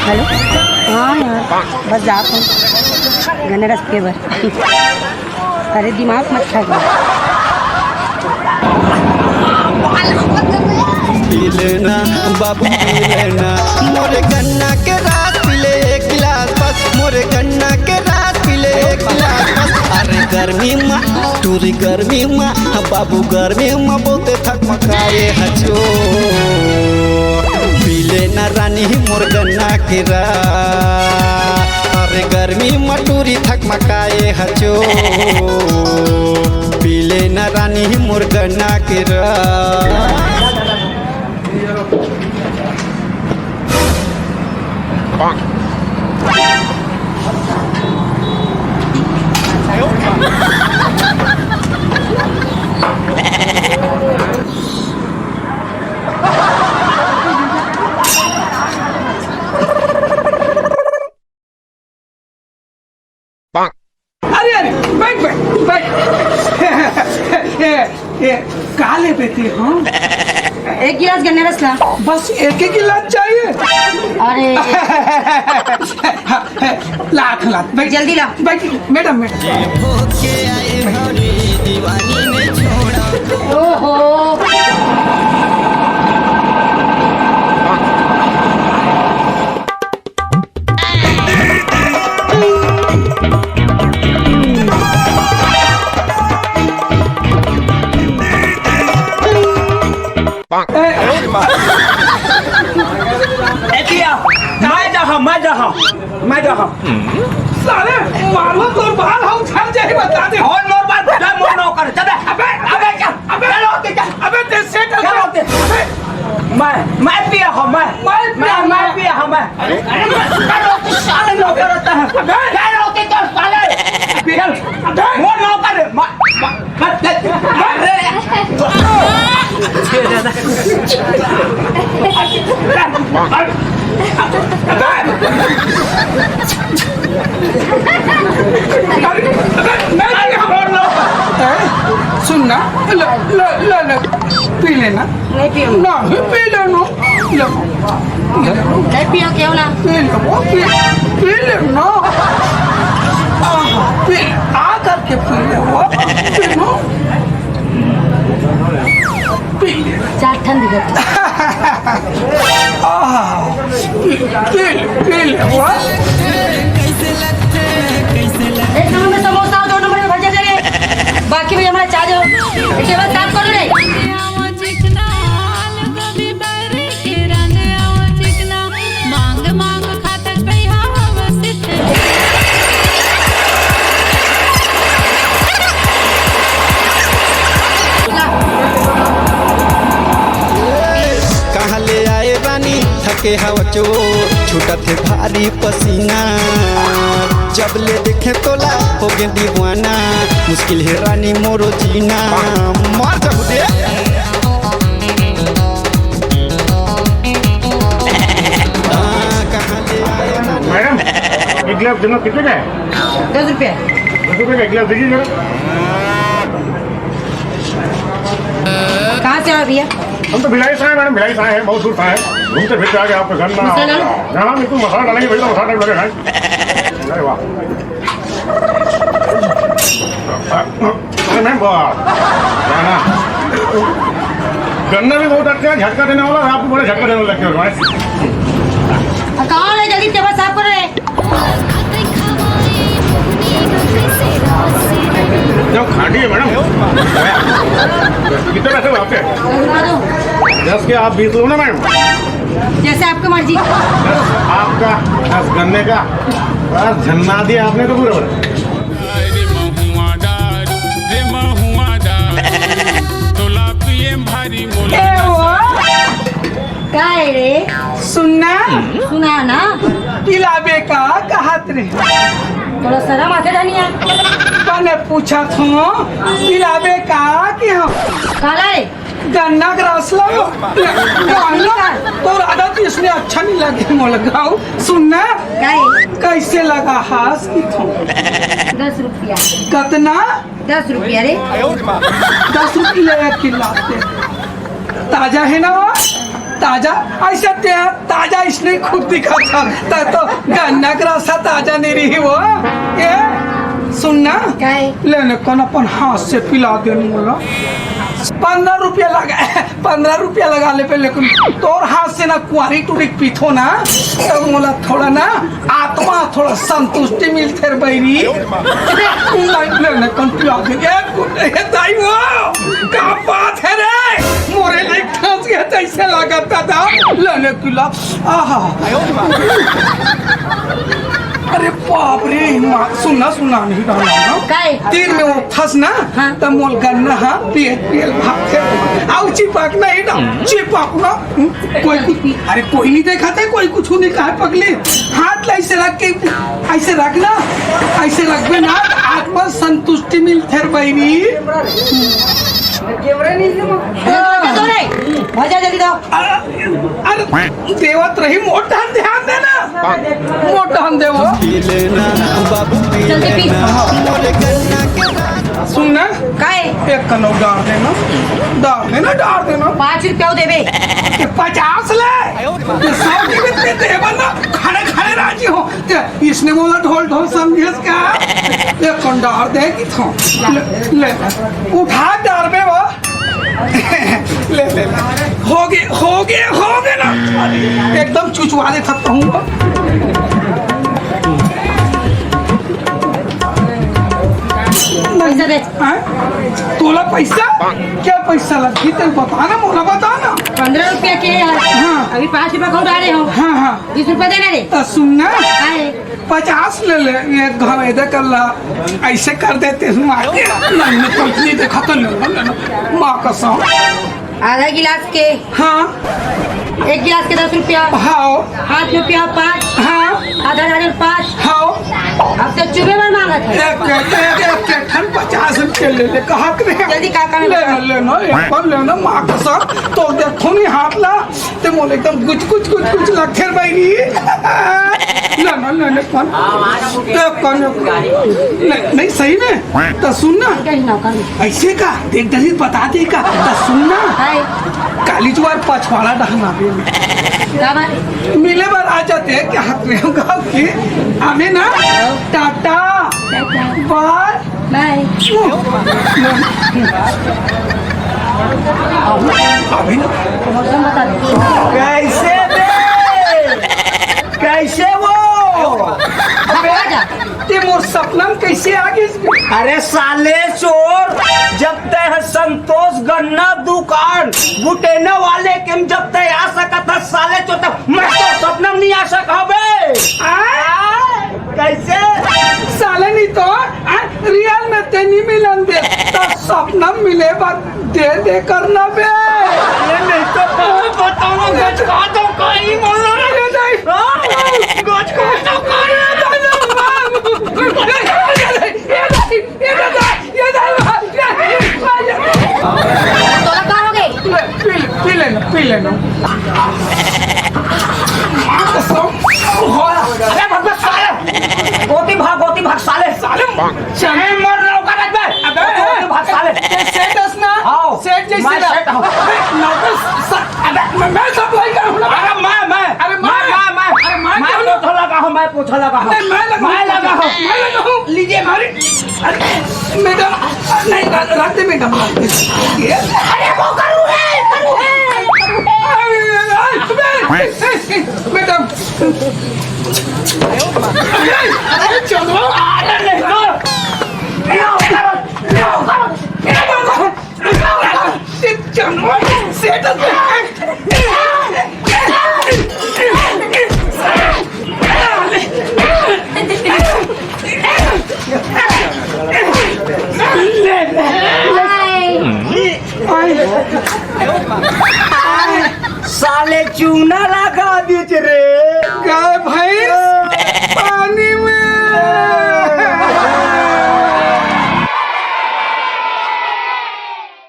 Hello. हाँ यार बस जा तू गन्ने रस के बर। अरे दिमाग मत खा पी लेना बाबू पी लेना मोरे गन्ना के रात पी ले एक गिलास बस मोरे गन्ना के रात पी ले एक गिलास बस। अरे गर्मी माँ टूरी गर्मी माँ बाबू गर्मी माँ बोलते थक मकाए हजो पी लेना रानी मोर गन्ना के रात। अरे गर्मी माँ टूरी थक मकाए हजो पी लेना रानी मोर गन्ना के रात। अरे अरे बैठ बैठ बैठ कहा ले बेटी। हाँ एक गिलास गन्ने रस ला। बस एक ही गिलास चाहिए। अरे लाख लाख बैठ जल्दी ला। बैठ मैडम मैडम। ओहो मैं साले मारो तो बाल हम छड़ जाए बता दे। और मोर बाल मैं मोर नो कर चल अबे अबे चल अबे चलो अबे ते सेट कर मैं पिया हूं मैं पिया हूं मैं। अरे साले नो करता है अबे क्या रोके चल साले पियल अबे मोर नो कर सुनना पी लेना। नहीं पियो ना पी लेना नहीं पियो क्यों ना पी लेना आ करके पी लेना पी लेना चार ठंड दिखत पी लेना। एक नंबर में समोसा और 2 नंबर में भजिया दे रहे बाकी भी हमारा चार्ज हो इसके बाद साफ कर रहे। कहाँ ले आए रानी थके हवा चोर छूटा थे भारी पसीना जब ले देखे तोला हो गए दीवाना मुश्किल है रानी मोरो जीना मार जाऊ दे। कहाँ ले आए रानी। मैडम एक गिलास देना कितने का है? 10 रुपये 10 रुपये का एक गिलास दीजिए जरा। कहाँ से आया भैया? हम तो भिलाई से आए मैडम, भिलाई से आए हैं, बहुत दूर से आए हैं, घूमते फिरते आ गए आपके घर में। मसाला डालो? ना बिल्कुल मसाला डालेंगे, भैया मसाला टाइप लगे खाएं। अरे वाह अरे मैम ना गन्ना भी बहुत अच्छा है, झटका देने वाला, आपको बड़े झटका देने लगे हो। कहाँ है जल्दी टेबल साफ कर रहे जब खाटी है मैडम कितने पैसे हुए आपके? 10 के आप 20 लो ना मैडम। जैसे आपकी मर्जी। आपका 10 गन्ने का बस झन्ना दिया आपने तो पूरे बड़े। क्या है रे? सुनना सुना ना पिलाबे का कहत रे। थोड़ा शर्म आते धनिया मैंने पूछा था पिलाबे का कि हम काला रे गन्ना का रस लो गन्ना तो आदत इसमें अच्छा नहीं लगे मोलगाओ। सुनना क्या है? कैसे लगा हास की थो 10 रुपया। कितना? 10 रुपया रे। 10 रुपये खिलाते ताजा है ना वो ताजा ऐसा त्या ताजा इसने खुद दिखा था तो गन्ना का रास्ता ताजा नहीं रही वो ये सुनना लेने कौन अपन हाथ से पिला देने बोला 15 रुपया लगा ले पे लेकिन तोर हाथ से ना कुआरी टूरी पीथो ना तो मोला थोड़ा ना आत्मा थोड़ा संतुष्टि मिलते रे बैरी लेने कौन पिला दे ये दाई वो क्या बात है रे मोरे लाइक फंस गया जैसे लगता था लेने पिला आहा अरे बाप रे सुना नहीं डालना तीन में वो फंस ना तब मोल गन्ना हाँ पियल भागते आओ चिपक नहीं डाल चिपक ना कोई अरे कोई नहीं देखा था कोई कुछ नहीं कहा पगली हाथ ऐसे रख के ऐसे रखना ऐसे रखबे ना आत्मा संतुष्टि मिलते बहनी अरे देवत रही मोटा ध्यान देना मोटा देवो सुनना एक कनो डाल देना 5 रुपया देवे 50 ले 100 के देवा ना खड़े राजी हो इसने बोला ढोल समझिस का एक कौन डाल दे कि थो ले उठा डाल में वो ले हो गए ना एकदम चुचवा दे सकता हूँ पैसा दे तोला पैसा क्या पैसा लगी तेरे बताना मोला बताना 15 रुपया के हाँ। अभी 5 रुपया खो डाले हो हाँ 20 रुपया देना रे तो सुनना काहे 50 ले ये घर इधर कर ला ऐसे कर देते हैं नहीं कंपनी देखा तो लेना माँ कसम आधा गिलास के हाँ 1 गिलास के 10 रुपया हाँ 5 रुपया 5 हाँ आधा डाले 5 हाँ अब से चुबे में मांगा था एक 50 रुपये ले कहा जल्दी काका में लेना माँ कसम तो देखो नहीं हाथ ला ते मोले एकदम कुछ लगे भाई नहीं सही में तो सुनना ऐसे का देख दली बता दे का तो सुनना काली जुआर पछवाड़ा डहना मिले बार आ जाते क्या गाँव की हमें ना टाटा बाय बाय अभी ना मौसम बता दे कैसे दे कैसे वो ते मोर सपना में कैसे आ गए अरे साले चोर जब तय है संतोष गन्ना दुकान बुटेने वाले के जब तय आ सकता था साले चोर तब मैं तो सपना में नहीं आ सका बे कैसे साले नहीं तो रियल में ते नहीं मिलन दे तो सपना मिले बात दे करना बे ये नहीं तो बताओ गच खा दो कहीं बोलो रे गच खा दो कहीं तोला कहाँ हो गए पी लेना अरे भगवान साले गोती भाग साले चने मर रहा हूँ करत बे अबे गोती भाग साले सेट दस ना आओ सेट जैसे मैं ना सेट हूँ अबे मैं सब भाई करूँ अरे मैं पूछा लगा हूँ मैं लगा हूँ लीजिए हमारी मैडम नहीं रख दे मैडम अरे वो करूँ है मैडम चलो अरे नहीं साले चूना लगा दीजिए रे क्या भाई